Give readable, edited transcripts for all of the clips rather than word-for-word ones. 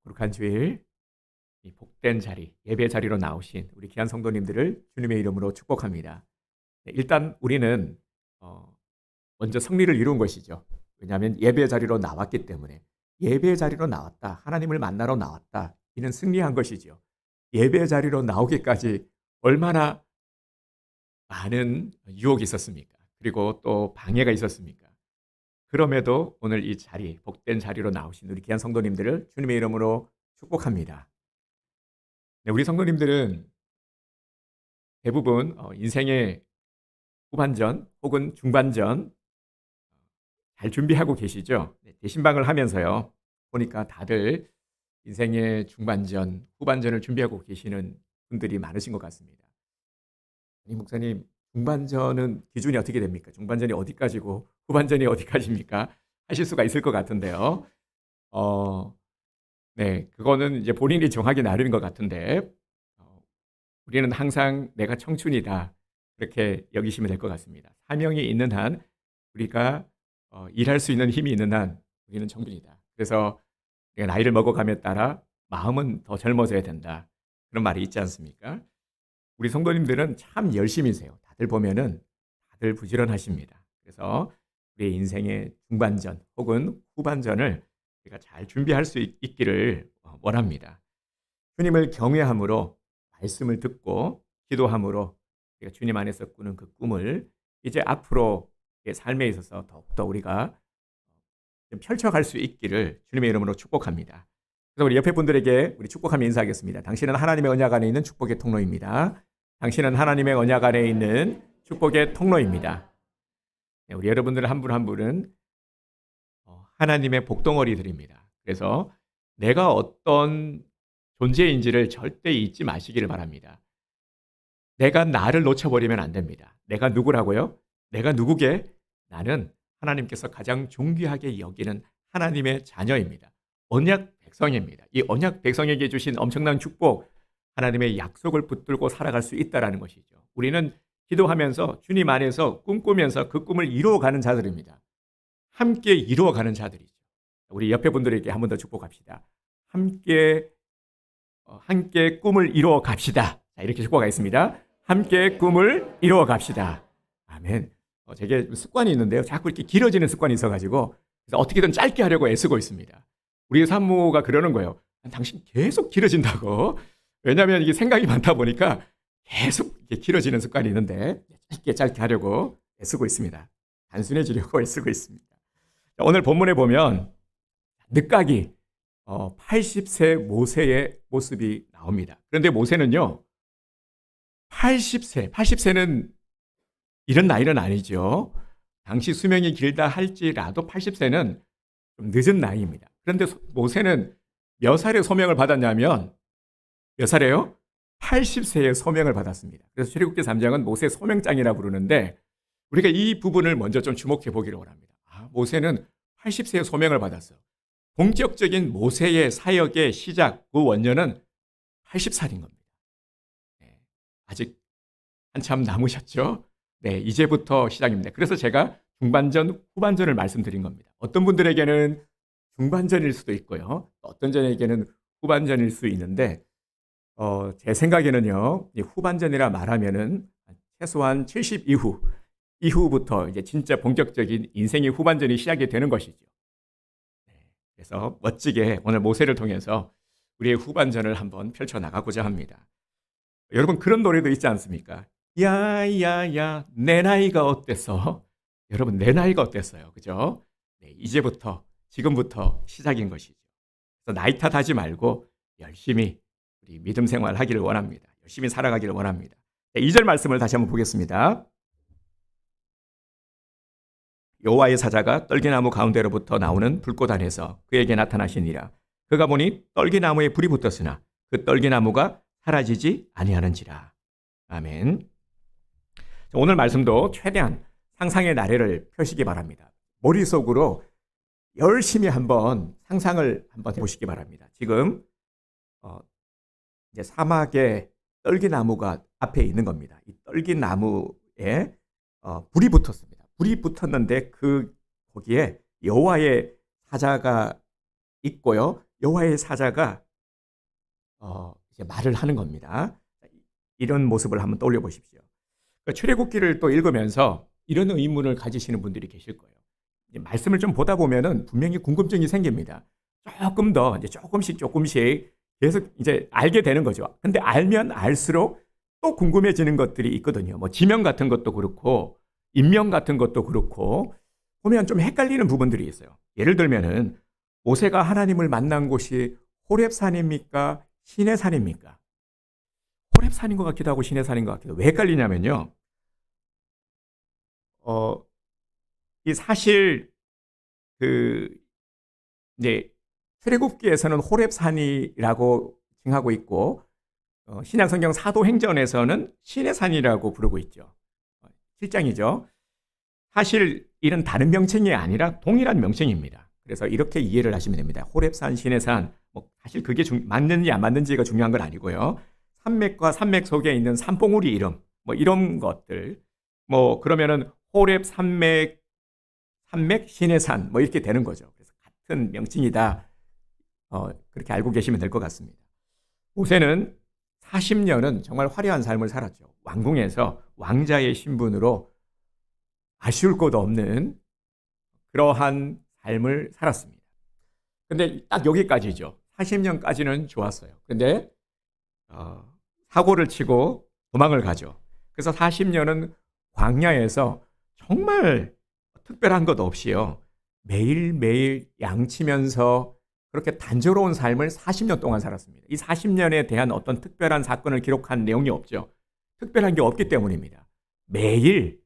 거룩한 주일, 이 복된 자리, 예배 자리로 나오신 우리 귀한 성도님들을 주님의 이름으로 축복합니다. 네, 일단 우리는 먼저 승리를 이룬 것이죠. 왜냐하면 예배 자리로 나왔기 때문에. 예배 자리로 나왔다, 하나님을 만나러 나왔다, 이는 승리한 것이죠. 예배 자리로 나오기까지 얼마나 많은 유혹이 있었습니까? 그리고 또 방해가 있었습니까? 그럼에도 오늘 이 자리, 복된 자리로 나오신 우리 귀한 성도님들을 주님의 이름으로 축복합니다. 네, 우리 성도님들은 대부분 인생의 후반전 혹은 중반전 잘 준비하고 계시죠? 네, 대신방을 하면서요, 보니까 다들 인생의 중반전, 후반전을 준비하고 계시는 분들이 많으신 것 같습니다. 아니, 목사님, 중반전은 기준이 어떻게 됩니까? 중반전이 어디까지고 후반전이 어디까지입니까? 하실 수가 있을 것 같은데요. 네, 그거는 이제 본인이 정하기 나름인 것 같은데, 우리는 항상 내가 청춘이다, 그렇게 여기시면 될 것 같습니다. 사명이 있는 한, 우리가 일할 수 있는 힘이 있는 한 우리는 청춘이다. 그래서 우리가 나이를 먹어감에 따라 마음은 더 젊어져야 된다, 그런 말이 있지 않습니까? 우리 성도님들은 참 열심히세요. 다들 보면은 다들 부지런하십니다. 그래서 우리의 인생의 중반전 혹은 후반전을 우리가 잘 준비할 수 있기를 원합니다. 주님을 경외함으로, 말씀을 듣고 기도함으로 우리가 주님 안에서 꾸는 그 꿈을 이제 앞으로 삶에 있어서 더욱더 우리가 펼쳐갈 수 있기를 주님의 이름으로 축복합니다. 그래서 우리 옆에 분들에게 우리 축복하며 인사하겠습니다. 당신은 하나님의 언약 안에 있는 축복의 통로입니다. 당신은 하나님의 언약 안에 있는 축복의 통로입니다. 네, 우리 여러분들 한 분 한 분은 하나님의 복덩어리들입니다. 그래서 내가 어떤 존재인지를 절대 잊지 마시기를 바랍니다. 내가 나를 놓쳐버리면 안 됩니다. 내가 누구라고요? 내가 누구게? 나는 하나님께서 가장 존귀하게 여기는 하나님의 자녀입니다. 언약 백성입니다. 이 언약 백성에게 주신 엄청난 축복, 하나님의 약속을 붙들고 살아갈 수 있다는 것이죠. 우리는 기도하면서 주님 안에서 꿈꾸면서 그 꿈을 이루어가는 자들입니다. 함께 이루어가는 자들이죠. 우리 옆에 분들에게 한 번 더 축복합시다. 함께 꿈을 이루어 갑시다. 자, 이렇게 축복하겠습니다. 함께 꿈을 이루어 갑시다. 아멘. 제게 습관이 있는데요, 자꾸 이렇게 길어지는 습관이 있어가지고 그래서 어떻게든 짧게 하려고 애쓰고 있습니다. 우리 산모가 그러는 거예요. 당신 계속 길어진다고. 왜냐하면 이게 생각이 많다 보니까 계속 이렇게 길어지는 습관이 있는데 짧게 하려고 애쓰고 있습니다. 단순해지려고 애쓰고 있습니다. 오늘 본문에 보면 늦가기 80세 모세의 모습이 나옵니다. 그런데 모세는요, 80세는 이런 나이는 아니죠. 당시 수명이 길다 할지라도 80세는 좀 늦은 나이입니다. 그런데 모세는 몇 살에 소명을 받았냐면, 몇 살이에요? 80세에 소명을 받았습니다. 그래서 출애굽기 3장은 모세 소명장이라 부르는데, 우리가 이 부분을 먼저 좀 주목해 보기를 원합니다. 모세는 80세에 소명을 받았어요. 본격적인 모세의 사역의 시작, 그 원년은 80살인 겁니다. 네, 아직 한참 남으셨죠? 네, 이제부터 시작입니다. 그래서 제가 중반전, 후반전을 말씀드린 겁니다. 어떤 분들에게는 중반전일 수도 있고요, 어떤 분에게는 후반전일 수 있는데, 제 생각에는요, 이 후반전이라 말하면은 최소한 70 이후부터 이제 진짜 본격적인 인생의 후반전이 시작이 되는 것이죠. 그래서 멋지게 오늘 모세를 통해서 우리의 후반전을 한번 펼쳐나가고자 합니다. 여러분, 그런 노래도 있지 않습니까? 야야야 내 나이가 어땠어? 여러분, 내 나이가 어땠어요? 그죠? 네, 이제부터, 지금부터 시작인 것이죠. 그래서 나이 탓하지 말고 열심히 우리 믿음 생활 하기를 원합니다. 열심히 살아가기를 원합니다. 네, 2절 말씀을 다시 한번 보겠습니다. 여호와의 사자가 떨기나무 가운데로부터 나오는 불꽃 안에서 그에게 나타나시니라. 그가 보니 떨기나무에 불이 붙었으나 그 떨기나무가 사라지지 아니하는지라. 아멘. 오늘 말씀도 최대한 상상의 나래를 펴시기 바랍니다. 머릿속으로 열심히 한번 상상을 한번 해보시기 바랍니다. 지금 이제 사막에 떨기나무가 앞에 있는 겁니다. 이 떨기나무에 불이 붙었습니다. 불이 붙었는데 거기에 여호와의 사자가 있고요, 여호와의 사자가 이제 말을 하는 겁니다. 이런 모습을 한번 떠올려 보십시오. 그러니까 출애굽기를 또 읽으면서 이런 의문을 가지시는 분들이 계실 거예요. 이제 말씀을 좀 보다 보면은 분명히 궁금증이 생깁니다. 조금 더 이제 조금씩 계속 이제 알게 되는 거죠. 근데 알면 알수록 또 궁금해지는 것들이 있거든요. 뭐 지명 같은 것도 그렇고 인명 같은 것도 그렇고 보면 좀 헷갈리는 부분들이 있어요. 예를 들면은 모세가 하나님을 만난 곳이 호렙산입니까? 시내산입니까? 호렙산인 것 같기도 하고 시내산인 것 같기도 하고. 왜 헷갈리냐면요. 어, 이 사실 그 이제 출애굽기에서는 호렙산이라고 칭하고 있고 신약성경 사도행전에서는 시내산이라고 부르고 있죠. 7장이죠. 사실 이런 다른 명칭이 아니라 동일한 명칭입니다. 그래서 이렇게 이해를 하시면 됩니다. 호렙산, 시내산, 뭐 사실 그게 맞는지 안 맞는지가 중요한 건 아니고요. 산맥과 산맥 속에 있는 산봉우리 이름, 뭐 이런 것들, 뭐 그러면은 호렙 산맥, 시내산, 뭐 이렇게 되는 거죠. 그래서 같은 명칭이다. 그렇게 알고 계시면 될 것 같습니다. 모세는 40년은 정말 화려한 삶을 살았죠. 왕궁에서 왕자의 신분으로 아쉬울 것 없는 그러한 삶을 살았습니다. 근데 딱 여기까지죠. 40년까지는 좋았어요. 근데 사고를 치고 도망을 가죠. 그래서 40년은 광야에서 정말 특별한 것 없이요. 매일매일 양치면서 그렇게 단조로운 삶을 40년 동안 살았습니다. 이 40년에 대한 어떤 특별한 사건을 기록한 내용이 없죠. 특별한 게 없기 때문입니다. 매일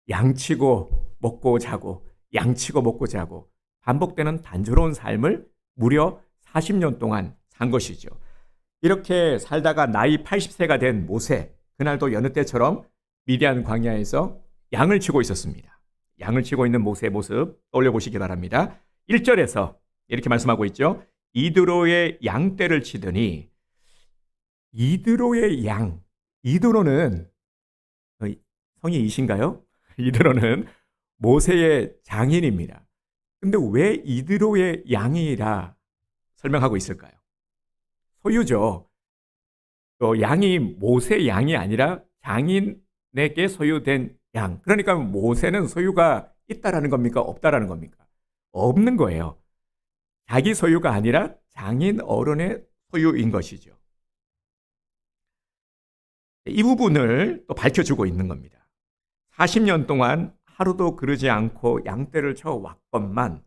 양치고 먹고 자고 양치고 먹고 자고 반복되는 단조로운 삶을 무려 40년 동안 산 것이죠. 이렇게 살다가 나이 80세가 된 모세, 그날도 여느 때처럼 미디안 광야에서 양을 치고 있었습니다. 양을 치고 있는 모세의 모습 떠올려 보시기 바랍니다. 1절에서 이렇게 말씀하고 있죠. 이드로의 양떼를 치더니 이드로의 양, 이드로는 성이 이신가요? 이드로는 모세의 장인입니다. 근데 왜 이드로의 양이라 설명하고 있을까요? 소유죠. 양이 모세 양이 아니라 장인에게 소유된 양. 그러니까 모세는 소유가 있다라는 겁니까? 없다라는 겁니까? 없는 거예요. 자기 소유가 아니라 장인 어른의 소유인 것이죠. 이 부분을 또 밝혀주고 있는 겁니다. 40년 동안 하루도 그러지 않고 양떼를 쳐왔건만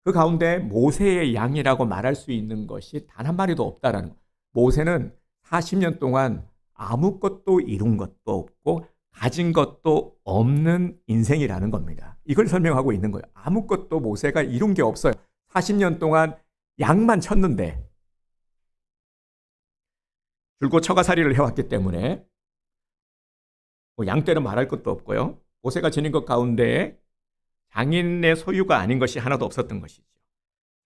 그 가운데 모세의 양이라고 말할 수 있는 것이 단 한 마리도 없다라는 거예요. 모세는 40년 동안 아무것도 이룬 것도 없고 가진 것도 없는 인생이라는 겁니다. 이걸 설명하고 있는 거예요. 아무것도 모세가 이룬 게 없어요. 40년 동안 양만 쳤는데 줄곧 처가살이를 해왔기 때문에 뭐 양떼는 말할 것도 없고요. 모세가 지닌 것 가운데 장인의 소유가 아닌 것이 하나도 없었던 것이죠.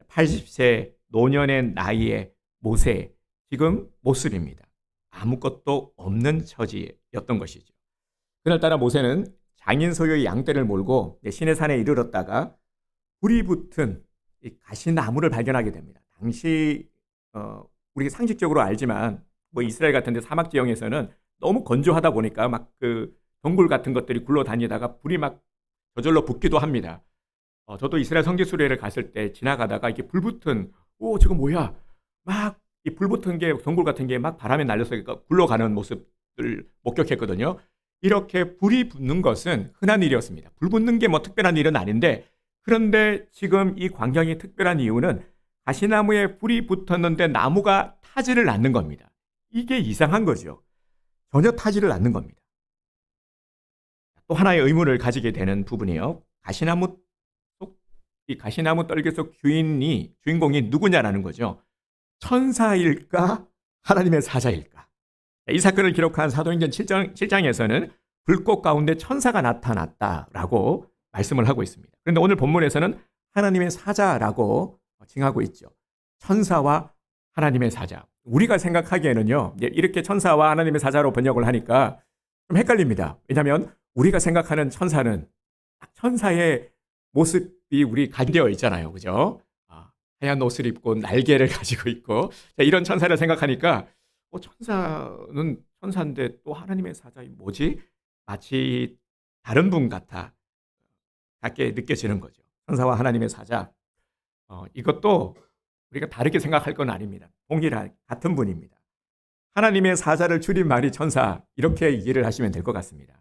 80세 노년의 나이에 모세, 지금 모습입니다. 아무것도 없는 처지였던 것이죠. 그날따라 모세는 장인 소유의 양떼를 몰고 시내산에 이르렀다가 불이 붙은 가시나무를 발견하게 됩니다. 당시 우리 상식적으로 알지만 뭐 이스라엘 같은 데 사막 지형에서는 너무 건조하다 보니까 막 그 동굴 같은 것들이 굴러다니다가 불이 막 저절로 붙기도 합니다. 저도 이스라엘 성지 수련회를 갔을 때 지나가다가 이렇게 불 붙은 저거 뭐야? 막 이 불 붙은 게 동굴 같은 게 막 바람에 날려서 굴러가는 모습을 목격했거든요. 이렇게 불이 붙는 것은 흔한 일이었습니다. 불 붙는 게 뭐 특별한 일은 아닌데 그런데 지금 이 광경이 특별한 이유는 가시나무에 불이 붙었는데 나무가 타지를 않는 겁니다. 이게 이상한 거죠. 전혀 타지를 않는 겁니다. 또 하나의 의문을 가지게 되는 부분이요. 이 가시나무 떨기 속 주인공이 누구냐라는 거죠. 천사일까? 하나님의 사자일까? 이 사건을 기록한 사도행전 7장에서는 불꽃 가운데 천사가 나타났다라고 말씀을 하고 있습니다. 그런데 오늘 본문에서는 하나님의 사자라고 칭하고 있죠. 천사와 하나님의 사자. 우리가 생각하기에는요, 이렇게 천사와 하나님의 사자로 번역을 하니까 좀 헷갈립니다. 왜냐하면 우리가 생각하는 천사는 천사의 모습이 우리 간되어 있잖아요. 그죠? 하얀 옷을 입고 날개를 가지고 있고 자, 이런 천사를 생각하니까 천사는 천사인데 또 하나님의 사자이 뭐지? 마치 다른 분 같게 느껴지는 거죠. 천사와 하나님의 사자. 이것도 우리가 다르게 생각할 건 아닙니다. 동일한 같은 분입니다. 하나님의 사자를 줄인 말이 천사 이렇게 이해를 하시면 될 것 같습니다.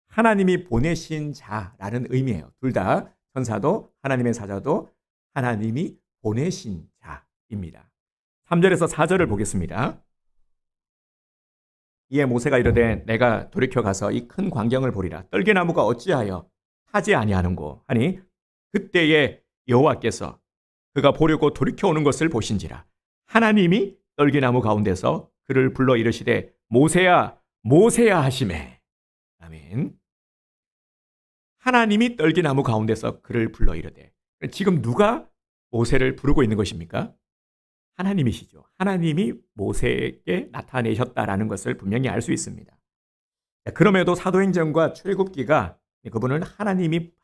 하나님이 보내신 자라는 의미예요. 둘 다 천사도 하나님의 사자도 하나님이 보내신 자입니다. 3절에서 4절을 보겠습니다. 이에 모세가 이르되 내가 돌이켜 가서 이 큰 광경을 보리라. 떨기나무가 어찌하여 타지 아니하는고 하니 그때에 여호와께서 그가 보려고 돌이켜 오는 것을 보신지라. 하나님이 떨기나무 가운데서 그를 불러 이르시되 모세야 모세야 하시매. 아멘. 하나님이 떨기나무 가운데서 그를 불러 이르되 지금 누가 모세를 부르고 있는 것입니까? 하나님이시죠. 하나님이 모세에게 나타내셨다라는 것을 분명히 알 수 있습니다. 그럼에도 사도행전과 출애굽기가 그분을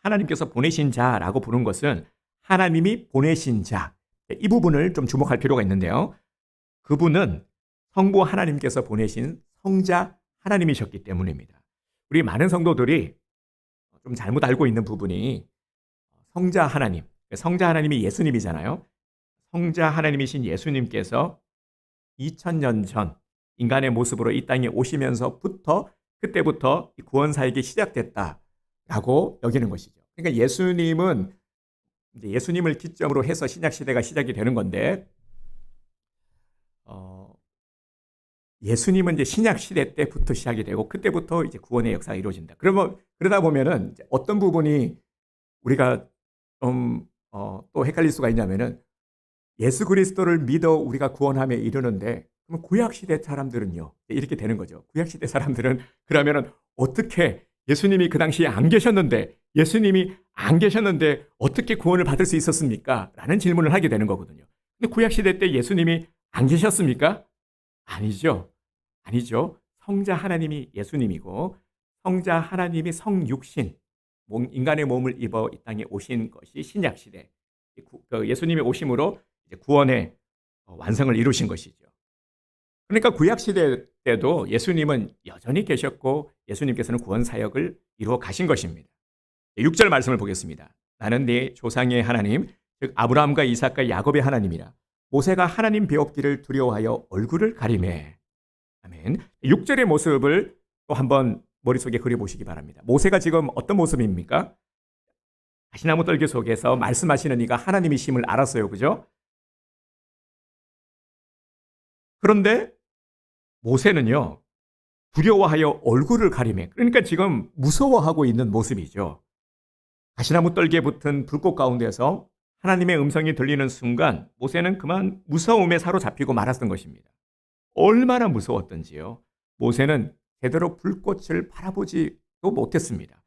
하나님께서 보내신 자라고 부른 것은 하나님이 보내신 자. 이 부분을 좀 주목할 필요가 있는데요. 그분은 성부 하나님께서 보내신 성자 하나님이셨기 때문입니다. 우리 많은 성도들이 좀 잘못 알고 있는 부분이 성자 하나님이 예수님이잖아요. 성자 하나님이신 예수님께서 2000년 전 인간의 모습으로 이 땅에 오시면서부터 그때부터 구원 사역이 시작됐다라고 여기는 것이죠. 그러니까 예수님을 기점으로 해서 신약 시대가 시작이 되는 건데 예수님은 이제 신약 시대 때부터 시작이 되고 그때부터 이제 구원의 역사가 이루어진다. 그러다 보면은 이제 어떤 부분이 우리가 좀 또 헷갈릴 수가 있냐면은 예수 그리스도를 믿어 우리가 구원함에 이르는데 그럼 구약 시대 사람들은요 이렇게 되는 거죠. 구약 시대 사람들은 그러면은 어떻게 예수님이 그 당시에 안 계셨는데 어떻게 구원을 받을 수 있었습니까? 라는 질문을 하게 되는 거거든요. 근데 구약 시대 때 예수님이 안 계셨습니까? 아니죠. 성자 하나님이 예수님이고 성자 하나님이 성육신 인간의 몸을 입어 이 땅에 오신 것이 신약 시대 예수님의 오심으로 이제 구원의 완성을 이루신 것이죠. 그러니까 구약 시대 때도 예수님은 여전히 계셨고 예수님께서는 구원 사역을 이루어 가신 것입니다. 6절 말씀을 보겠습니다. 나는 네 조상의 하나님 즉 아브라함과 이삭과 야곱의 하나님이라. 모세가 하나님 배웠기를 두려워하여 얼굴을 가리매. 아멘. 6절의 모습을 또 한번 머릿속에 그려보시기 바랍니다. 모세가 지금 어떤 모습입니까? 가시나무 떨기 속에서 말씀하시는 이가 하나님이심을 알았어요. 그죠? 그런데 모세는요. 두려워하여 얼굴을 가리매. 그러니까 지금 무서워하고 있는 모습이죠. 가시나무 떨기에 붙은 불꽃 가운데서 하나님의 음성이 들리는 순간 모세는 그만 무서움에 사로잡히고 말았던 것입니다. 얼마나 무서웠던지요. 모세는 제대로 불꽃을 바라보지도 못했습니다.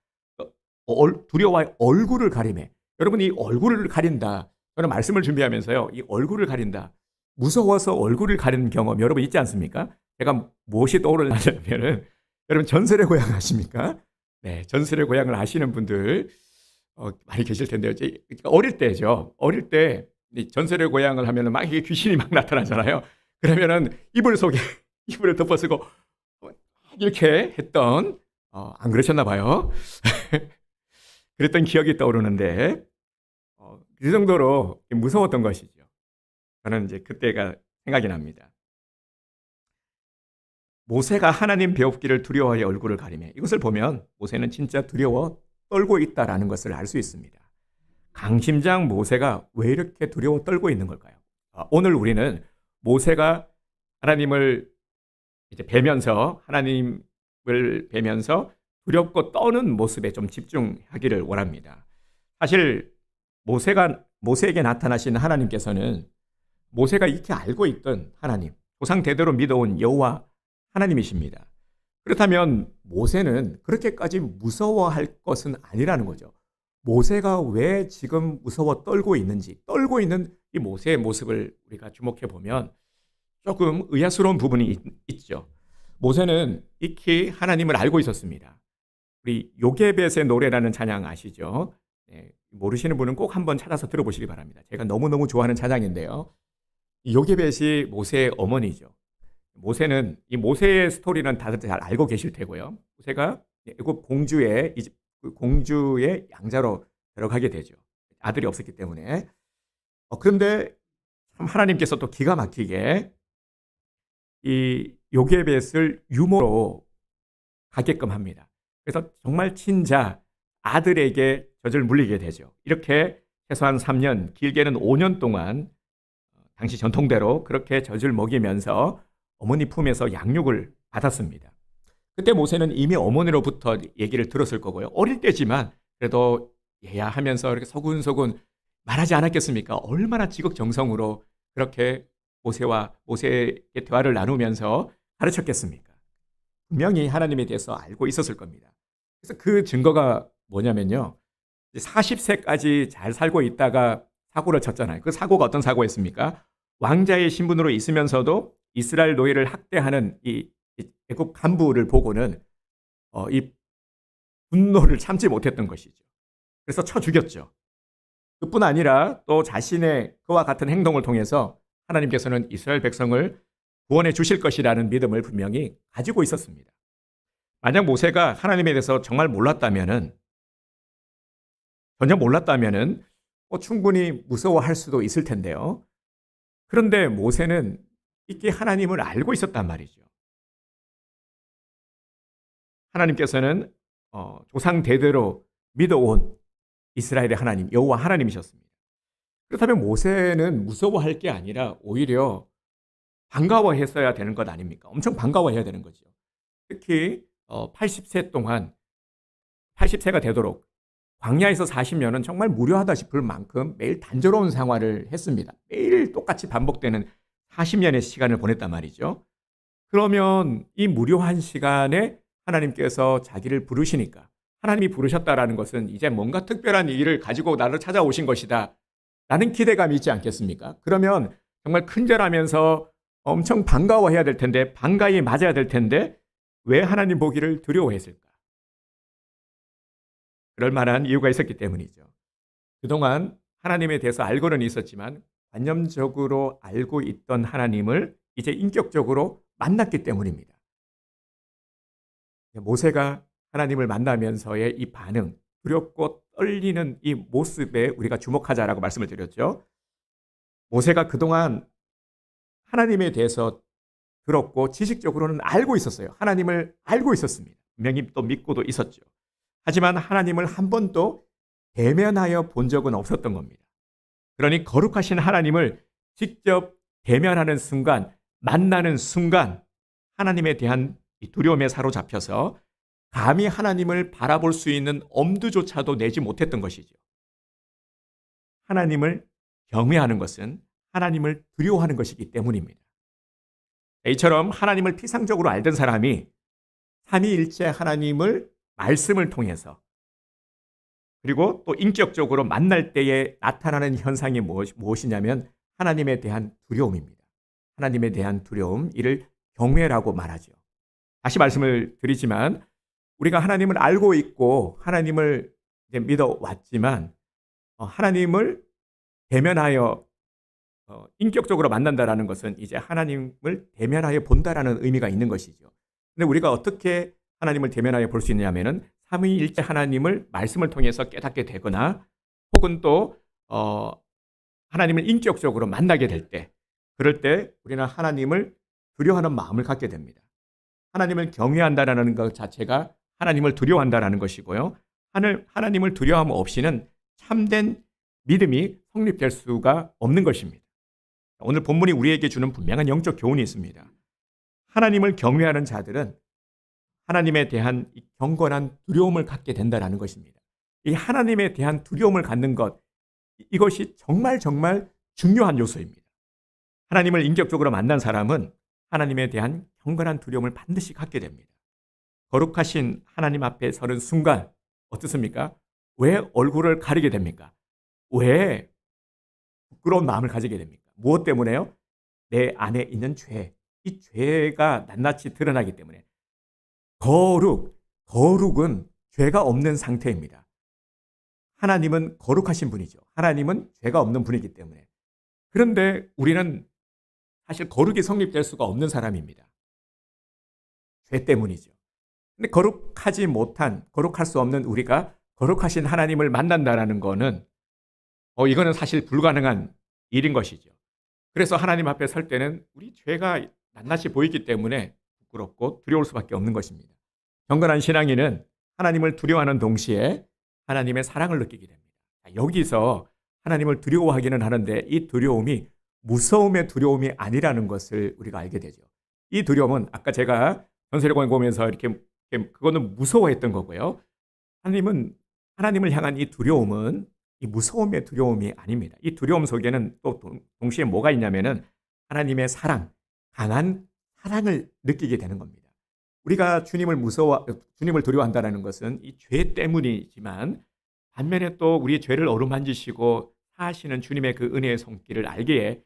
두려워하여 얼굴을 가리매. 여러분 이 얼굴을 가린다. 저는 말씀을 준비하면서요. 이 얼굴을 가린다. 무서워서 얼굴을 가리는 경험 여러분 있지 않습니까? 제가 무엇이 떠오르냐면은 여러분 전설의 고향 아십니까? 네, 전설의 고향을 아시는 분들 많이 계실 텐데요. 어릴 때죠. 어릴 때 전설의 고향을 하면은 막 이게 귀신이 막 나타나잖아요. 그러면은 이불 속에 이불을 덮어쓰고 이렇게 했던 안 그러셨나 봐요. 그랬던 기억이 떠오르는데 그 정도로 무서웠던 것이죠. 저는 이제 그때가 생각이 납니다. 모세가 하나님 배웁기를 두려워하여 얼굴을 가리매. 이것을 보면 모세는 진짜 두려워 떨고 있다라는 것을 알 수 있습니다. 강심장 모세가 왜 이렇게 두려워 떨고 있는 걸까요? 오늘 우리는 모세가 하나님을 이제 하나님을 뵈면서 두렵고 떠는 모습에 좀 집중하기를 원합니다. 사실 모세에게 나타나신 하나님께서는 모세가 익히 알고 있던 하나님, 조상 대대로 믿어온 여호와 하나님이십니다. 그렇다면 모세는 그렇게까지 무서워할 것은 아니라는 거죠. 모세가 왜 지금 무서워 떨고 있는지, 떨고 있는 이 모세의 모습을 우리가 주목해 보면 조금 의아스러운 부분이 있죠. 모세는 익히 하나님을 알고 있었습니다. 우리 요게벳의 노래라는 찬양 아시죠? 네, 모르시는 분은 꼭 한번 찾아서 들어보시기 바랍니다. 제가 너무너무 좋아하는 찬양인데요. 요게벳이 모세의 어머니죠. 이 모세의 스토리는 다들 잘 알고 계실 테고요. 모세가 애굽 공주의 그 공주의 양자로 들어가게 되죠. 아들이 없었기 때문에. 그런데 참 하나님께서 또 기가 막히게 이 요게벳을 유모로 가게끔 합니다. 그래서 정말 친자 아들에게 젖을 물리게 되죠. 이렇게 최소한 3년, 길게는 5년 동안 당시 전통대로 그렇게 젖을 먹이면서 어머니 품에서 양육을 받았습니다. 그때 모세는 이미 어머니로부터 얘기를 들었을 거고요. 어릴 때지만 그래도 얘야 하면서 이렇게 서근서근 말하지 않았겠습니까? 얼마나 지극정성으로 그렇게 모세의 대화를 나누면서 가르쳤겠습니까? 분명히 하나님에 대해서 알고 있었을 겁니다. 그래서 그 증거가 뭐냐면요. 40세까지 잘 살고 있다가 사고를 쳤잖아요. 그 사고가 어떤 사고였습니까? 왕자의 신분으로 있으면서도 이스라엘 노예를 학대하는 이 애국 간부를 보고는 이 분노를 참지 못했던 것이죠. 그래서 쳐 죽였죠. 그뿐 아니라 또 자신의 그와 같은 행동을 통해서 하나님께서는 이스라엘 백성을 구원해 주실 것이라는 믿음을 분명히 가지고 있었습니다. 만약 모세가 하나님에 대해서 정말 전혀 몰랐다면은 충분히 무서워할 수도 있을 텐데요. 그런데 모세는 이게 하나님을 알고 있었단 말이죠. 하나님께서는 조상 대대로 믿어온 이스라엘의 하나님, 여호와 하나님이셨습니다. 그렇다면 모세는 무서워할 게 아니라 오히려 반가워했어야 되는 것 아닙니까? 엄청 반가워해야 되는 거죠. 특히 80세가 되도록 광야에서 40년은 정말 무료하다 싶을 만큼 매일 단조로운 생활을 했습니다. 매일 똑같이 반복되는 40년의 시간을 보냈단 말이죠. 그러면 이 무료한 시간에 하나님께서 자기를 부르시니까 하나님이 부르셨다라는 것은 이제 뭔가 특별한 일을 가지고 나를 찾아오신 것이다 라는 기대감이 있지 않겠습니까? 그러면 정말 큰절하면서 엄청 반가워해야 될 텐데, 반가이 맞아야 될 텐데 왜 하나님 보기를 두려워했을까? 그럴 만한 이유가 있었기 때문이죠. 그동안 하나님에 대해서 알고는 있었지만 관념적으로 알고 있던 하나님을 이제 인격적으로 만났기 때문입니다. 모세가 하나님을 만나면서의 이 반응, 두렵고 떨리는 이 모습에 우리가 주목하자라고 말씀을 드렸죠. 모세가 그동안 하나님에 대해서 들었고 지식적으로는 알고 있었어요. 하나님을 알고 있었습니다. 분명히 또 믿고도 있었죠. 하지만 하나님을 한 번도 대면하여 본 적은 없었던 겁니다. 그러니 거룩하신 하나님을 직접 대면하는 순간, 만나는 순간 하나님에 대한 이 두려움에 사로잡혀서 감히 하나님을 바라볼 수 있는 엄두조차도 내지 못했던 것이죠. 하나님을 경외하는 것은 하나님을 두려워하는 것이기 때문입니다. 이처럼 하나님을 피상적으로 알던 사람이 삼위일체 하나님을 말씀을 통해서 그리고 또 인격적으로 만날 때에 나타나는 현상이 무엇이냐면 하나님에 대한 두려움입니다. 하나님에 대한 두려움, 이를 경외라고 말하죠. 다시 말씀을 드리지만 우리가 하나님을 알고 있고 하나님을 이제 믿어왔지만 하나님을 대면하여 인격적으로 만난다라는 것은 이제 하나님을 대면하여 본다라는 의미가 있는 것이죠. 근데 우리가 어떻게 하나님을 대면하여 볼 수 있냐면은 삼위일체 하나님을 말씀을 통해서 깨닫게 되거나 혹은 또 하나님을 인격적으로 만나게 될 때, 그럴 때 우리는 하나님을 두려워하는 마음을 갖게 됩니다. 하나님을 경외한다라는 것 자체가 하나님을 두려워한다라는 것이고요. 하나님을 두려워함 없이는 참된 믿음이 성립될 수가 없는 것입니다. 오늘 본문이 우리에게 주는 분명한 영적 교훈이 있습니다. 하나님을 경외하는 자들은 하나님에 대한 이 경건한 두려움을 갖게 된다는 것입니다. 이 하나님에 대한 두려움을 갖는 것, 이것이 정말 중요한 요소입니다. 하나님을 인격적으로 만난 사람은 하나님에 대한 경건한 두려움을 반드시 갖게 됩니다. 거룩하신 하나님 앞에 서는 순간 어떻습니까? 왜 얼굴을 가리게 됩니까? 왜 부끄러운 마음을 가지게 됩니까? 무엇 때문에요? 내 안에 있는 죄, 이 죄가 낱낱이 드러나기 때문에. 거룩은 죄가 없는 상태입니다. 하나님은 거룩하신 분이죠. 하나님은 죄가 없는 분이기 때문에. 그런데 우리는 사실 거룩이 성립될 수가 없는 사람입니다. 죄 때문이죠. 근데 거룩할 수 없는 우리가 거룩하신 하나님을 만난다라는 거는 이거는 사실 불가능한 일인 것이죠. 그래서 하나님 앞에 설 때는 우리 죄가 낱낱이 보이기 때문에 부끄럽고 두려울 수밖에 없는 것입니다. 경건한 신앙인은 하나님을 두려워하는 동시에 하나님의 사랑을 느끼게 됩니다. 여기서 하나님을 두려워하기는 하는데 이 두려움이 무서움의 두려움이 아니라는 것을 우리가 알게 되죠. 이 두려움은 아까 제가 전세력을 보면서 이렇게 그거는 무서워했던 거고요. 하나님을 향한 이 두려움은 이 무서움의 두려움이 아닙니다. 이 두려움 속에는 또 동시에 뭐가 있냐면은 하나님의 사랑, 강한 사랑을 느끼게 되는 겁니다. 우리가 주님을 두려워한다는 것은 이 죄 때문이지만 반면에 또 우리의 죄를 어루만지시고 사하시는 주님의 그 은혜의 손길을 알기에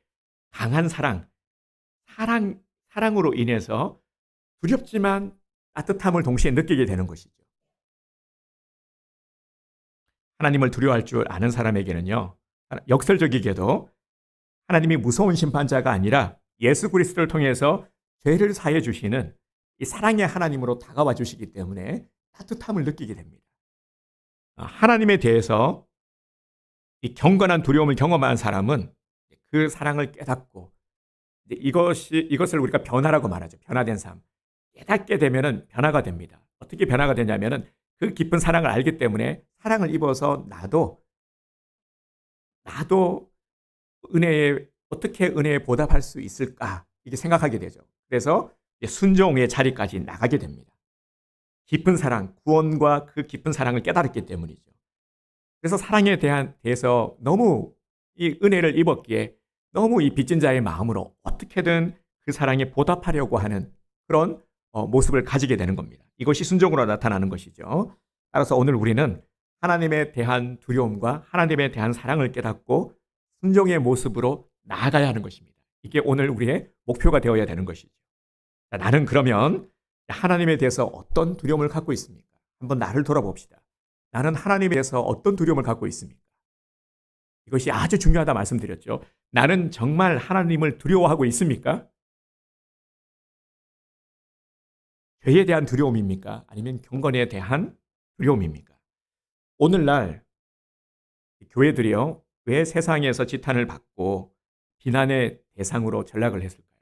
강한 사랑으로 인해서 두렵지만 따뜻함을 동시에 느끼게 되는 것이죠. 하나님을 두려워할 줄 아는 사람에게는요, 역설적이게도 하나님이 무서운 심판자가 아니라 예수 그리스도를 통해서 죄를 사해 주시는 이 사랑의 하나님으로 다가와 주시기 때문에 따뜻함을 느끼게 됩니다. 하나님에 대해서 이 경건한 두려움을 경험한 사람은 그 사랑을 깨닫고 이것을 우리가 변화라고 말하죠. 변화된 삶. 깨닫게 되면은 변화가 됩니다. 어떻게 변화가 되냐면은 그 깊은 사랑을 알기 때문에 사랑을 입어서 나도 어떻게 은혜에 보답할 수 있을까 이게 생각하게 되죠. 그래서 순종의 자리까지 나가게 됩니다. 깊은 사랑, 구원과 그 깊은 사랑을 깨달았기 때문이죠. 그래서 사랑에 대해서 너무 이 은혜를 입었기에 너무 이 빚진 자의 마음으로 어떻게든 그 사랑에 보답하려고 하는 그런 모습을 가지게 되는 겁니다. 이것이 순종으로 나타나는 것이죠. 따라서 오늘 우리는 하나님에 대한 두려움과 하나님에 대한 사랑을 깨닫고 순종의 모습으로 나아가야 하는 것입니다. 이게 오늘 우리의 목표가 되어야 되는 것이죠. 나는 그러면 하나님에 대해서 어떤 두려움을 갖고 있습니까? 한번 나를 돌아봅시다. 나는 하나님에 대해서 어떤 두려움을 갖고 있습니까? 이것이 아주 중요하다 말씀드렸죠. 나는 정말 하나님을 두려워하고 있습니까? 죄에 대한 두려움입니까? 아니면 경건에 대한 두려움입니까? 오늘날 교회들이요, 왜 세상에서 지탄을 받고 비난의 대상으로 전락을 했을까요?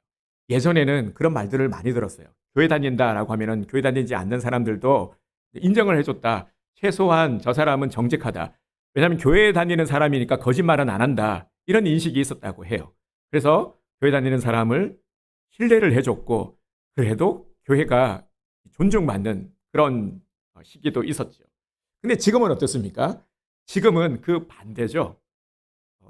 예전에는 그런 말들을 많이 들었어요. 교회 다닌다라고 하면은 교회 다니지 않는 사람들도 인정을 해줬다. 최소한 저 사람은 정직하다. 왜냐하면 교회에 다니는 사람이니까 거짓말은 안 한다. 이런 인식이 있었다고 해요. 그래서 교회 다니는 사람을 신뢰를 해줬고 그래도 교회가 존중받는 그런 시기도 있었죠. 근데 지금은 어떻습니까? 지금은 그 반대죠.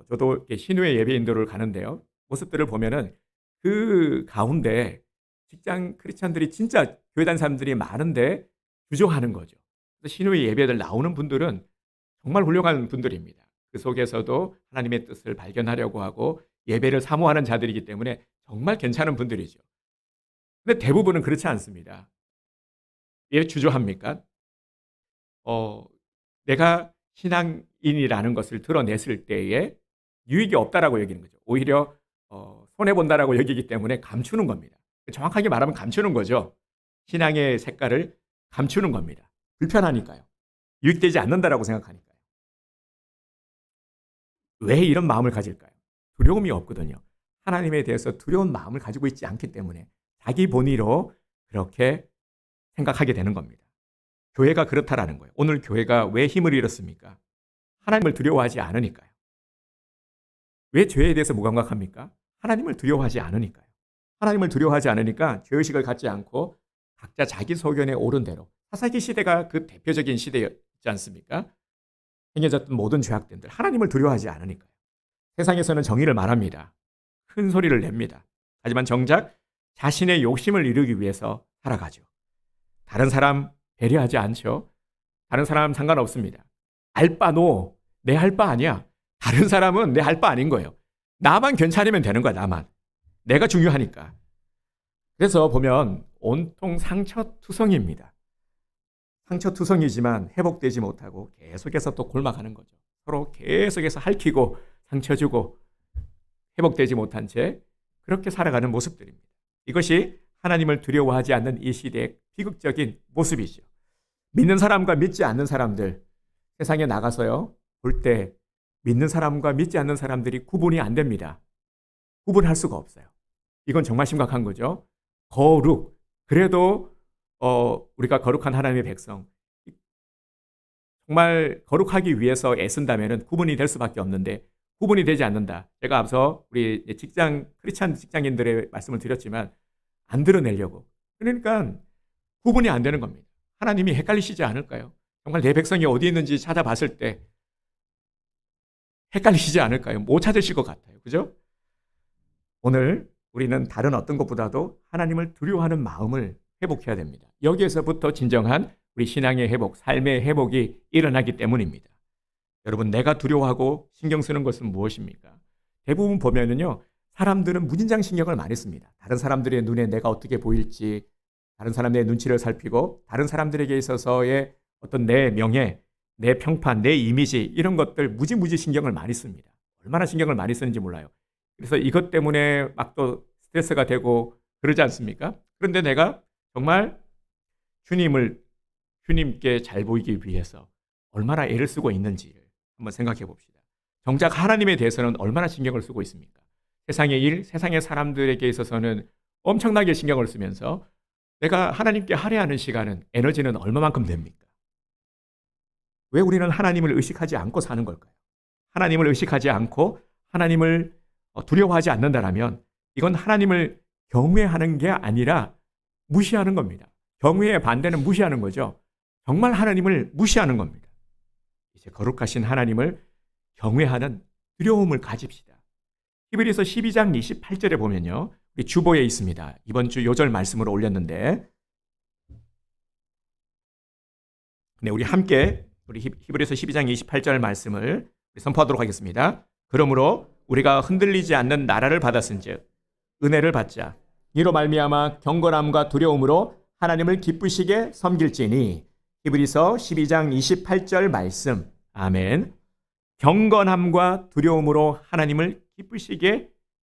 저도 신우의 예배인도를 가는데요. 모습들을 보면은 그 가운데 직장 크리스찬들이 진짜 교회 다니는 사람들이 많은데 주저하는 거죠. 그래서 신우의 예배들 나오는 분들은 정말 훌륭한 분들입니다. 그 속에서도 하나님의 뜻을 발견하려고 하고 예배를 사모하는 자들이기 때문에 정말 괜찮은 분들이죠. 근데 대부분은 그렇지 않습니다. 왜 주저합니까? 내가 신앙인이라는 것을 드러냈을 때에 유익이 없다라고 여기는 거죠. 오히려 손해본다라고 여기기 때문에 감추는 겁니다. 정확하게 말하면 감추는 거죠. 신앙의 색깔을 감추는 겁니다. 불편하니까요. 유익되지 않는다라고 생각하니까요. 왜 이런 마음을 가질까요? 두려움이 없거든요. 하나님에 대해서 두려운 마음을 가지고 있지 않기 때문에 자기 본의로 그렇게 생각하게 되는 겁니다. 교회가 그렇다라는 거예요. 오늘 교회가 왜 힘을 잃었습니까? 하나님을 두려워하지 않으니까요. 왜 죄에 대해서 무감각합니까? 하나님을 두려워하지 않으니까요. 하나님을 두려워하지 않으니까 죄의식을 갖지 않고 각자 자기 소견에 옳은 대로, 사사기 시대가 그 대표적인 시대였지 않습니까? 행해졌던 모든 죄악들들 하나님을 두려워하지 않으니까요. 세상에서는 정의를 말합니다. 큰 소리를 냅니다. 하지만 정작 자신의 욕심을 이루기 위해서 살아가죠. 다른 사람 배려하지 않죠. 다른 사람 상관없습니다. 알바노, 내 할 바 아니야. 다른 사람은 내 할 바 아닌 거예요. 나만 괜찮으면 되는 거야, 나만. 내가 중요하니까. 그래서 보면 온통 상처투성입니다. 상처투성이지만 회복되지 못하고 계속해서 또 골마가는 거죠. 서로 계속해서 핥히고 상처 주고 회복되지 못한 채 그렇게 살아가는 모습들입니다. 이것이 하나님을 두려워하지 않는 이 시대의 비극적인 모습이죠. 믿는 사람과 믿지 않는 사람들, 세상에 나가서요, 볼 때 믿는 사람과 믿지 않는 사람들이 구분이 안 됩니다. 구분할 수가 없어요. 이건 정말 심각한 거죠. 거룩, 그래도 우리가 거룩한 하나님의 백성, 정말 거룩하기 위해서 애쓴다면 구분이 될 수밖에 없는데 구분이 되지 않는다. 제가 앞서 우리 크리스찬 직장인들의 말씀을 드렸지만 안 드러내려고. 그러니까 구분이 안 되는 겁니다. 하나님이 헷갈리시지 않을까요? 정말 내 백성이 어디 있는지 찾아봤을 때 헷갈리시지 않을까요? 못 찾으실 것 같아요. 그죠? 오늘 우리는 다른 어떤 것보다도 하나님을 두려워하는 마음을 회복해야 됩니다. 여기에서부터 진정한 우리 신앙의 회복, 삶의 회복이 일어나기 때문입니다. 여러분, 내가 두려워하고 신경 쓰는 것은 무엇입니까? 대부분 보면은요, 사람들은 무진장 신경을 많이 씁니다. 다른 사람들의 눈에 내가 어떻게 보일지, 다른 사람의 눈치를 살피고, 다른 사람들에게 있어서의 어떤 내 명예, 내 평판, 내 이미지, 이런 것들 무지무지 신경을 많이 씁니다. 얼마나 신경을 많이 쓰는지 몰라요. 그래서 이것 때문에 막 또 스트레스가 되고 그러지 않습니까? 그런데 내가 정말 주님께 잘 보이기 위해서 얼마나 애를 쓰고 있는지를 한번 생각해 봅시다. 정작 하나님에 대해서는 얼마나 신경을 쓰고 있습니까? 세상의 일, 세상의 사람들에게 있어서는 엄청나게 신경을 쓰면서 내가 하나님께 할애하는 시간은, 에너지는 얼마만큼 됩니까? 왜 우리는 하나님을 의식하지 않고 사는 걸까요? 하나님을 의식하지 않고 하나님을 두려워하지 않는다라면 이건 하나님을 경외하는 게 아니라 무시하는 겁니다. 경외의 반대는 무시하는 거죠. 정말 하나님을 무시하는 겁니다. 이제 거룩하신 하나님을 경외하는 두려움을 가집시다. 히브리서 12장 28절에 보면요, 우리 주보에 있습니다. 이번 주 요절 말씀으로 올렸는데, 네, 우리 함께 우리 히브리서 12장 28절 말씀을 선포하도록 하겠습니다. 그러므로 우리가 흔들리지 않는 나라를 받았은즉 은혜를 받자. 이로 말미암아 경건함과 두려움으로 하나님을 기쁘시게 섬길지니. 히브리서 12장 28절 말씀. 아멘. 경건함과 두려움으로 하나님을 기쁘시게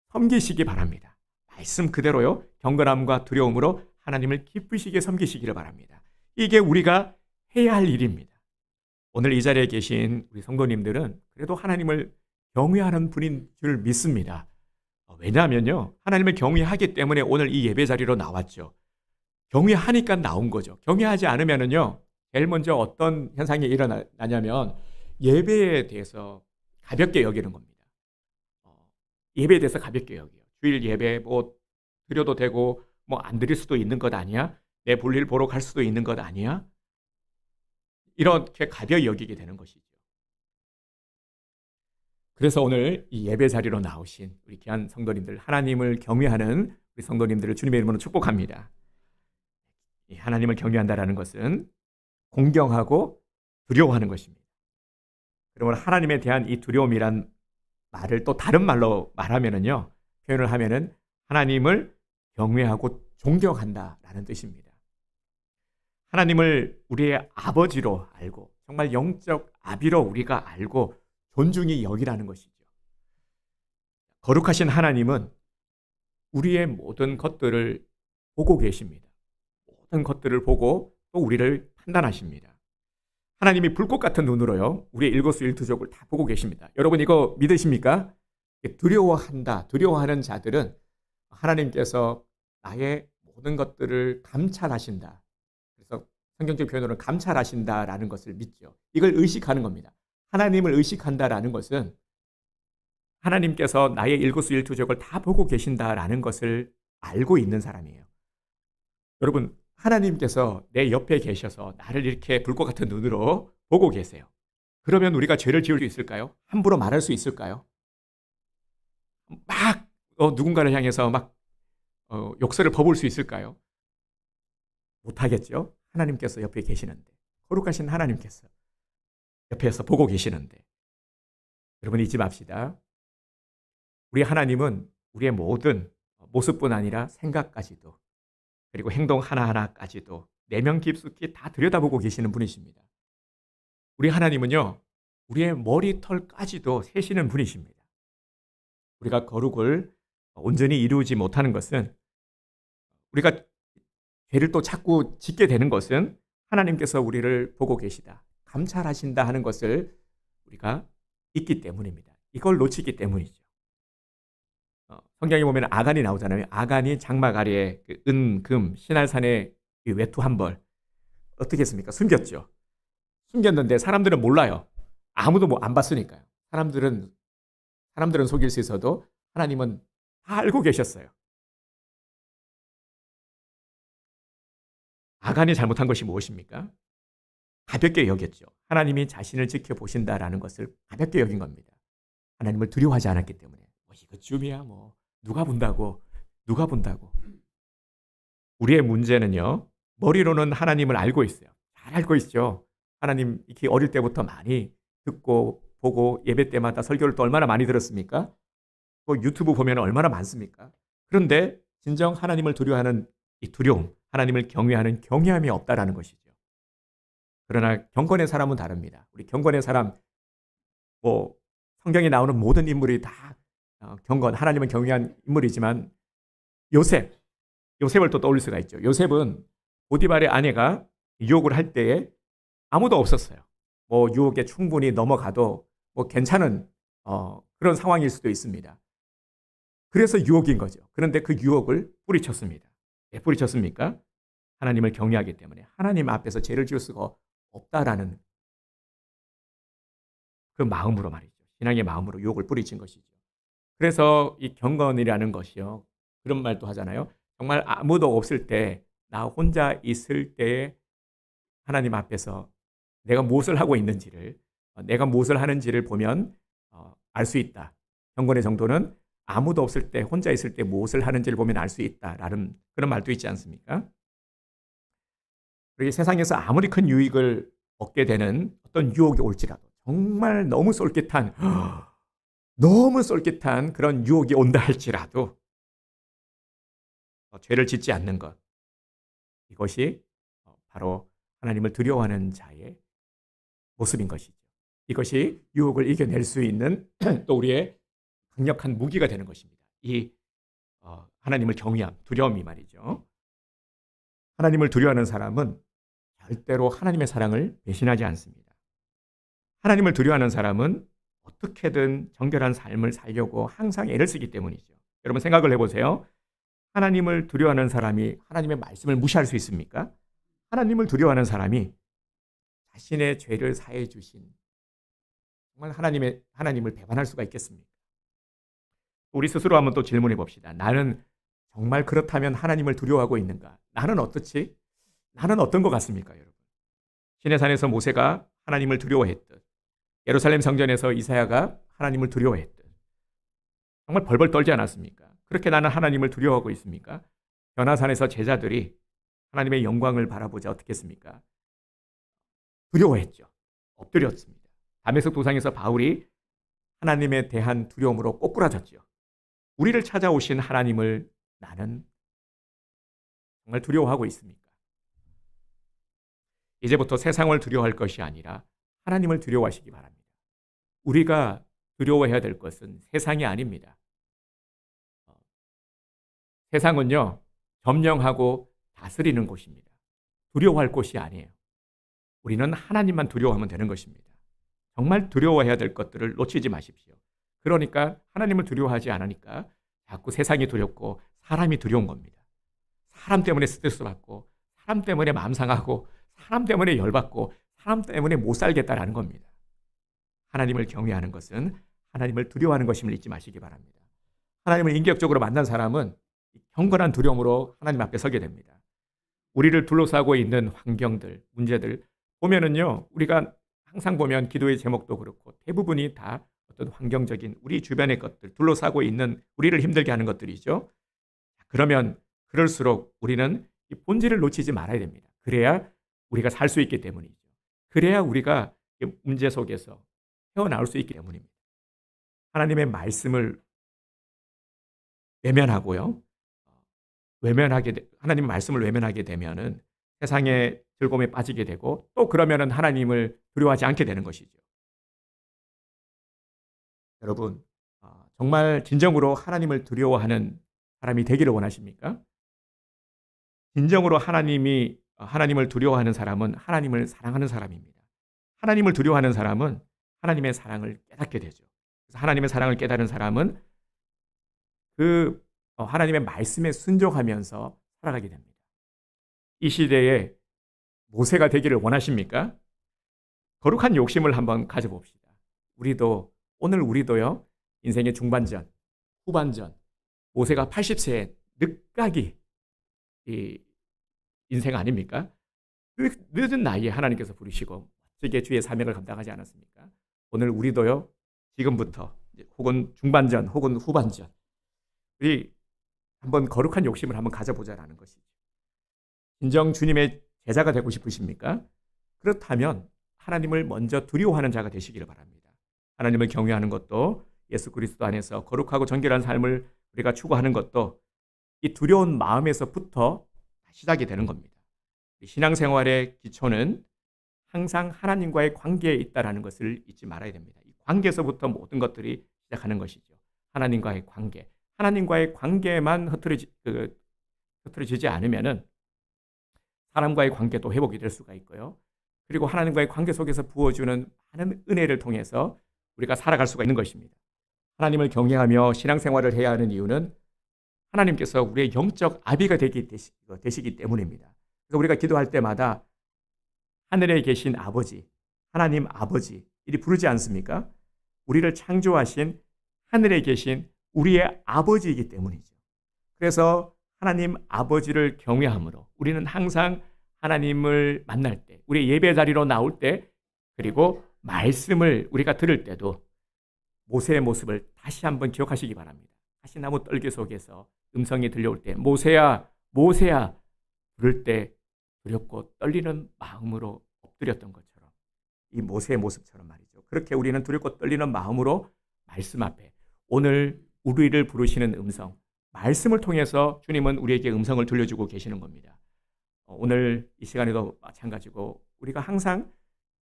섬기시기 바랍니다. 말씀 그대로요. 경건함과 두려움으로 하나님을 기쁘시게 섬기시기를 바랍니다. 이게 우리가 해야 할 일입니다. 오늘 이 자리에 계신 우리 성도님들은 그래도 하나님을 경외하는 분인 줄 믿습니다. 왜냐하면요, 하나님을 경외하기 때문에 오늘 이 예배 자리로 나왔죠. 경외하니까 나온 거죠. 경외하지 않으면요, 제일 먼저 어떤 현상이 일어나냐면 예배에 대해서 가볍게 여기는 겁니다. 예배에 대해서 가볍게 여겨요. 주일 예배 뭐 드려도 되고 뭐 안 드릴 수도 있는 것 아니야? 내 볼일 보러 갈 수도 있는 것 아니야? 이렇게 가벼이 여기게 되는 것이죠. 그래서 오늘 이 예배 자리로 나오신 우리 귀한 성도님들, 하나님을 경외하는 우리 성도님들을 주님의 이름으로 축복합니다. 하나님을 경외한다라는 것은 공경하고 두려워하는 것입니다. 그러면 하나님에 대한 이 두려움이란 말을 또 다른 말로 말하면은요, 표현을 하면은 하나님을 경외하고 존경한다라는 뜻입니다. 하나님을 우리의 아버지로 알고 정말 영적 아비로 우리가 알고 존중히 여기라는 것이죠. 거룩하신 하나님은 우리의 모든 것들을 보고 계십니다. 모든 것들을 보고 또 우리를 판단하십니다. 하나님이 불꽃 같은 눈으로요, 우리의 일거수일투족을 다 보고 계십니다. 여러분 이거 믿으십니까? 두려워하는 자들은 하나님께서 나의 모든 것들을 감찰하신다. 그래서 성경적 표현으로는 감찰하신다라는 것을 믿죠. 이걸 의식하는 겁니다. 하나님을 의식한다라는 것은 하나님께서 나의 일거수일투족을 다 보고 계신다라는 것을 알고 있는 사람이에요. 여러분, 하나님께서 내 옆에 계셔서 나를 이렇게 불꽃 같은 눈으로 보고 계세요. 그러면 우리가 죄를 지을 수 있을까요? 함부로 말할 수 있을까요? 막 누군가를 향해서 막 욕설을 퍼부을 수 있을까요? 못하겠죠. 하나님께서 옆에 계시는데, 거룩하신 하나님께서 옆에서 보고 계시는데, 여러분 잊지 맙시다. 우리 하나님은 우리의 모든 모습뿐 아니라 생각까지도, 그리고 행동 하나하나까지도 내면 깊숙이 다 들여다보고 계시는 분이십니다. 우리 하나님은요, 우리의 머리털까지도 세시는 분이십니다. 우리가 거룩을 온전히 이루지 못하는 것은, 우리가 죄를 또 자꾸 짓게 되는 것은 하나님께서 우리를 보고 계시다, 감찰하신다 하는 것을 우리가 잊기 때문입니다. 이걸 놓치기 때문이죠. 성경에 보면 아간이 나오잖아요. 아간이 장막 아래에 그 은, 금, 신할산의 외투 한 벌 어떻게 했습니까? 숨겼죠. 숨겼는데 사람들은 몰라요. 아무도 뭐 안 봤으니까요. 사람들은 속일 수 있어도 하나님은 다 알고 계셨어요. 아간이 잘못한 것이 무엇입니까? 가볍게 여겼죠. 하나님이 자신을 지켜보신다라는 것을 가볍게 여긴 겁니다. 하나님을 두려워하지 않았기 때문에. 이것쯤이야 뭐 누가 본다고. 우리의 문제는요, 머리로는 하나님을 알고 있어요. 잘 알고 있죠. 하나님 이렇게 어릴 때부터 많이 듣고 보고 예배 때마다 설교를 또 얼마나 많이 들었습니까? 또 유튜브 보면 얼마나 많습니까? 그런데 진정 하나님을 두려워하는 이 두려움, 하나님을 경외하는 경외함이 없다라는 것이죠. 그러나 경건의 사람은 다릅니다. 우리 경건의 사람, 뭐 성경에 나오는 모든 인물이 다 하나님을 경외한 인물이지만 요셉을 또 떠올릴 수가 있죠. 요셉은 보디발의 아내가 유혹을 할 때에 아무도 없었어요. 뭐 유혹에 충분히 넘어가도 뭐 괜찮은 그런 상황일 수도 있습니다. 그래서 유혹인 거죠. 그런데 그 유혹을 뿌리쳤습니다. 왜 뿌리쳤습니까? 하나님을 경외하기 때문에. 하나님 앞에서 죄를 지을 수가 없다라는 그 마음으로 말이죠. 신앙의 마음으로 유혹을 뿌리친 것이죠. 그래서 이 경건이라는 것이요, 그런 말도 하잖아요. 정말 아무도 없을 때, 나 혼자 있을 때에 하나님 앞에서 내가 무엇을 하고 있는지를, 내가 무엇을 하는지를 보면 알 수 있다. 경건의 정도는 아무도 없을 때, 혼자 있을 때 무엇을 하는지를 보면 알 수 있다라는 그런 말도 있지 않습니까? 그리고 세상에서 아무리 큰 유익을 얻게 되는 어떤 유혹이 올지라도 정말 너무 쏠깃한 그런 유혹이 온다 할지라도 죄를 짓지 않는 것, 이것이 바로 하나님을 두려워하는 자의 모습인 것이죠. 이것이 유혹을 이겨낼 수 있는 또 우리의 강력한 무기가 되는 것입니다. 이 하나님을 경외함, 두려움이 말이죠. 하나님을 두려워하는 사람은 절대로 하나님의 사랑을 배신하지 않습니다. 하나님을 두려워하는 사람은 어떻게든 정결한 삶을 살려고 항상 애를 쓰기 때문이죠. 여러분 생각을 해보세요. 하나님을 두려워하는 사람이 하나님의 말씀을 무시할 수 있습니까? 하나님을 두려워하는 사람이 자신의 죄를 사해 주신 정말 하나님을 배반할 수가 있겠습니까? 우리 스스로 한번 또 질문해 봅시다. 나는 정말 그렇다면 하나님을 두려워하고 있는가? 나는 어떻지? 나는 어떤 것 같습니까, 여러분? 시내산에서 모세가 하나님을 두려워했듯, 예루살렘 성전에서 이사야가 하나님을 두려워했듯, 정말 벌벌 떨지 않았습니까? 그렇게 나는 하나님을 두려워하고 있습니까? 변화산에서 제자들이 하나님의 영광을 바라보자 어떻게 했습니까? 두려워했죠. 엎드렸습니다. 다메섹 도상에서 바울이 하나님에 대한 두려움으로 꼬꾸라졌죠. 우리를 찾아오신 하나님을 나는 정말 두려워하고 있습니까? 이제부터 세상을 두려워할 것이 아니라 하나님을 두려워하시기 바랍니다. 우리가 두려워해야 될 것은 세상이 아닙니다. 세상은요, 점령하고 다스리는 곳입니다. 두려워할 곳이 아니에요. 우리는 하나님만 두려워하면 되는 것입니다. 정말 두려워해야 될 것들을 놓치지 마십시오. 그러니까 하나님을 두려워하지 않으니까 자꾸 세상이 두렵고 사람이 두려운 겁니다. 사람 때문에 스트레스 받고, 사람 때문에 마음 상하고, 사람 때문에 열받고, 사람 때문에 못 살겠다라는 겁니다. 하나님을 경외하는 것은 하나님을 두려워하는 것임을 잊지 마시기 바랍니다. 하나님을 인격적으로 만난 사람은 경건한 두려움으로 하나님 앞에 서게 됩니다. 우리를 둘러싸고 있는 환경들, 문제들 보면은요, 우리가 항상 보면 기도의 제목도 그렇고 대부분이 다 어떤 환경적인 우리 주변의 것들, 둘러싸고 있는 우리를 힘들게 하는 것들이죠. 그러면 그럴수록 우리는 이 본질을 놓치지 말아야 됩니다. 그래야 우리가 살 수 있기 때문이죠. 그래야 우리가 문제 속에서 헤어나올 수 있기 때문입니다. 하나님의 말씀을 외면하고요. 하나님의 말씀을 외면하게 되면은 세상의 즐거움에 빠지게 되고 또 그러면은 하나님을 두려워하지 않게 되는 것이죠. 여러분, 정말 진정으로 하나님을 두려워하는 사람이 되기를 원하십니까? 진정으로 하나님을 두려워하는 사람은 하나님을 사랑하는 사람입니다. 하나님을 두려워하는 사람은 하나님의 사랑을 깨닫게 되죠. 그래서 하나님의 사랑을 깨달은 사람은 하나님의 말씀에 순종하면서 살아가게 됩니다. 이 시대에 모세가 되기를 원하십니까? 거룩한 욕심을 한번 가져봅시다. 오늘 우리도요, 인생의 중반전, 후반전, 모세가 80세에 늦가기 이 인생 아닙니까? 늦은 나이에 하나님께서 부르시고 멋지게 주의 사명을 감당하지 않았습니까? 오늘 우리도요, 지금부터 혹은 중반전 혹은 후반전 우리 한번 거룩한 욕심을 한번 가져보자라는 것이죠. 진정 주님의 제자가 되고 싶으십니까? 그렇다면 하나님을 먼저 두려워하는 자가 되시기를 바랍니다. 하나님을 경외하는 것도 예수 그리스도 안에서 거룩하고 정결한 삶을 우리가 추구하는 것도 이 두려운 마음에서부터 시작이 되는 겁니다. 신앙생활의 기초는 항상 하나님과의 관계에 있다는 것을 잊지 말아야 됩니다. 이 관계에서부터 모든 것들이 시작하는 것이죠. 하나님과의 관계. 하나님과의 관계만 흐트러지지 않으면은 사람과의 관계도 회복이 될 수가 있고요. 그리고 하나님과의 관계 속에서 부어주는 많은 은혜를 통해서 우리가 살아갈 수가 있는 것입니다. 하나님을 경외하며 신앙생활을 해야 하는 이유는 하나님께서 우리의 영적 아비가 되시기 때문입니다. 그래서 우리가 기도할 때마다 하늘에 계신 아버지, 하나님 아버지 이리 부르지 않습니까? 우리를 창조하신 하늘에 계신 우리의 아버지이기 때문이죠. 그래서 하나님 아버지를 경외함으로 우리는 항상 하나님을 만날 때, 우리 예배 자리로 나올 때, 그리고 말씀을 우리가 들을 때도 모세의 모습을 다시 한번 기억하시기 바랍니다. 가시나무 떨기 속에서 음성이 들려올 때 모세야, 모세야 부를 때 두렵고 떨리는 마음으로 엎드렸던 것처럼 이 모세의 모습처럼 말이죠. 그렇게 우리는 두렵고 떨리는 마음으로 말씀 앞에 오늘 우리를 부르시는 음성, 말씀을 통해서 주님은 우리에게 음성을 들려주고 계시는 겁니다. 오늘 이 시간에도 마찬가지고 우리가 항상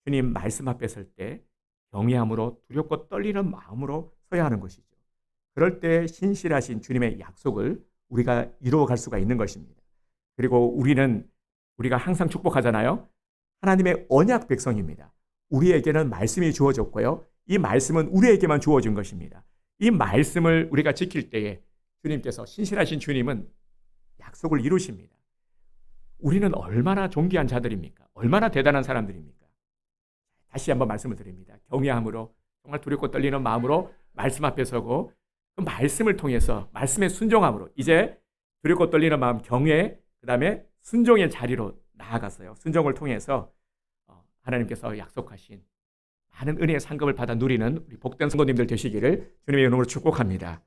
주님 말씀 앞에 설 때 경외함으로 두렵고 떨리는 마음으로 서야 하는 것이죠. 그럴 때 신실하신 주님의 약속을 우리가 이루어갈 수가 있는 것입니다. 그리고 우리가 항상 축복하잖아요. 하나님의 언약 백성입니다. 우리에게는 말씀이 주어졌고요. 이 말씀은 우리에게만 주어진 것입니다. 이 말씀을 우리가 지킬 때에 주님께서, 신실하신 주님은 약속을 이루십니다. 우리는 얼마나 존귀한 자들입니까? 얼마나 대단한 사람들입니까? 다시 한번 말씀을 드립니다. 경외함으로 정말 두렵고 떨리는 마음으로 말씀 앞에 서고 그 말씀을 통해서 말씀의 순종함으로 이제 두렵고 떨리는 마음 경외, 그 다음에 순종의 자리로 나아갔어요. 순종을 통해서 하나님께서 약속하신 많은 은혜의 상급을 받아 누리는 우리 복된 성도님들 되시기를 주님의 이름으로 축복합니다.